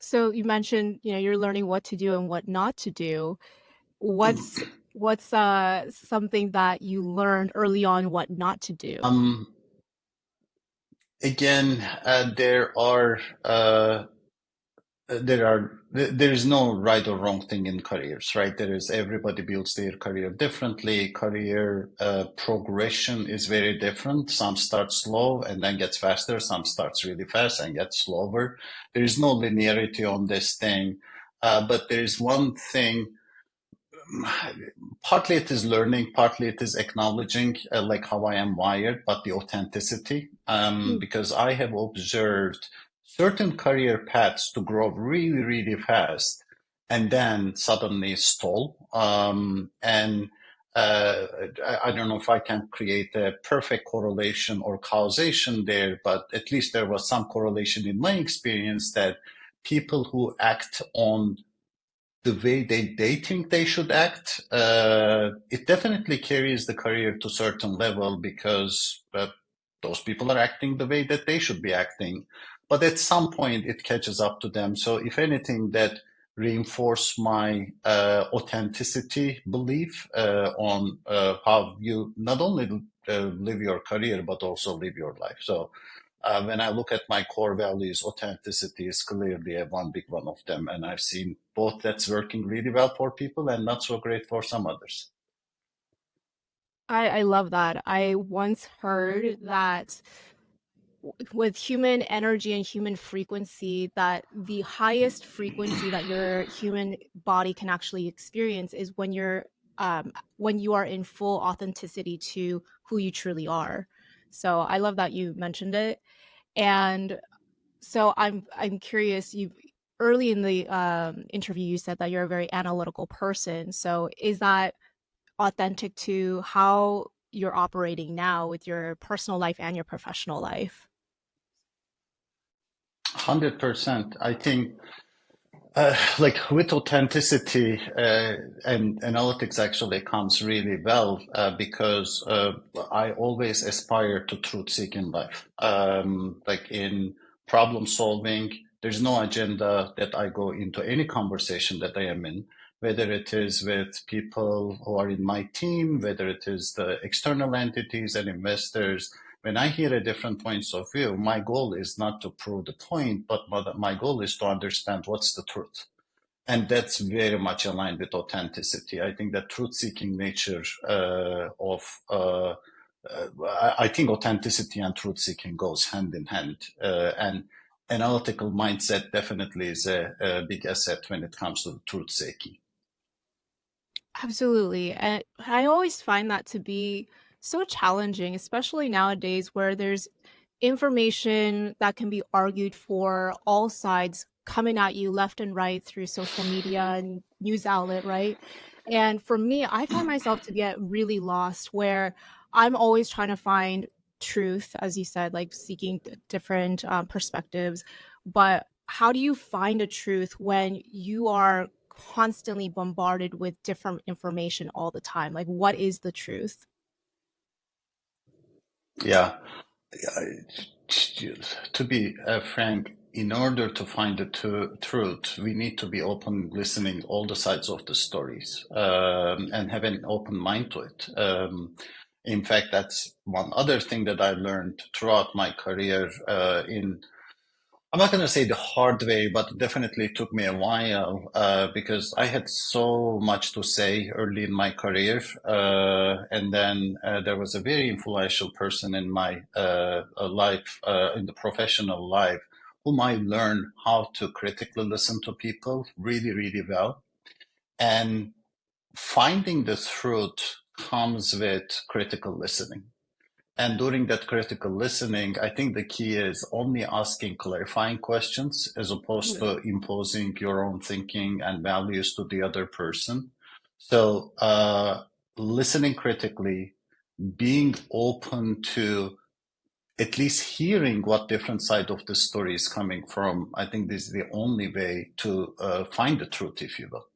So you mentioned, you're learning what to do and what not to do. What's something that you learned early on what not to do? Um, Again, there is no right or wrong thing in careers, right? There is everybody builds their career differently. Career progression is very different. Some start slow and then gets faster. Some starts really fast and gets slower. There is no linearity on this thing. But there is one thing, partly it is learning, partly it is acknowledging like how I am wired, but the authenticity. Mm. Because I have observed certain career paths to grow really, really fast and then suddenly stall. And I don't know if I can create a perfect correlation or causation there, but at least there was some correlation in my experience that people who act on the way they think they should act, it definitely carries the career to a certain level because those people are acting the way that they should be acting. But at some point, it catches up to them. So, if anything, that reinforce my authenticity belief on how you not only live your career but also live your life. So when I look at my core values, authenticity is clearly a one big one of them. And I've seen both that's working really well for people and not so great for some others. I love that. I once heard that with human energy and human frequency, that the highest frequency that your human body can actually experience is when you are in full authenticity to who you truly are. So I love that you mentioned it. And so I'm curious, you early in the interview you said that you're a very analytical person. So is that authentic to how you're operating now with your personal life and your professional life? 100%. I think like with authenticity and analytics actually comes really well because I always aspire to truth seek in life. Like in problem solving, there's no agenda that I go into any conversation that I am in, whether it is with people who are in my team, whether it is the external entities and investors. When I hear a different points of view, my goal is not to prove the point, but my goal is to understand what's the truth. And that's very much aligned with authenticity. I think that truth-seeking nature I think authenticity and truth-seeking goes hand in hand. And analytical mindset definitely is a big asset when it comes to truth-seeking. Absolutely. And I always find that to be so challenging, especially nowadays where there's information that can be argued for all sides coming at you left and right through social media and news outlet, right? And for me, I find myself to get really lost where I'm always trying to find truth, as you said, like seeking different perspectives. But how do you find a truth when you are constantly bombarded with different information all the time? Like, what is the truth? Yeah. To be frank, in order to find the truth, we need to be open, listening all the sides of the stories, and have an open mind to it. In fact, that's one other thing that I learned throughout my career in I'm not going to say the hard way, but definitely it took me a while because I had so much to say early in my career. And then there was a very influential person in my life, in the professional life, whom I learned how to critically listen to people really, really well. And finding the truth comes with critical listening. And during that critical listening, I think the key is only asking clarifying questions as opposed Mhm. to imposing your own thinking and values to the other person. So, listening critically, being open to at least hearing what different side of the story is coming from, I think this is the only way to find the truth, if you will.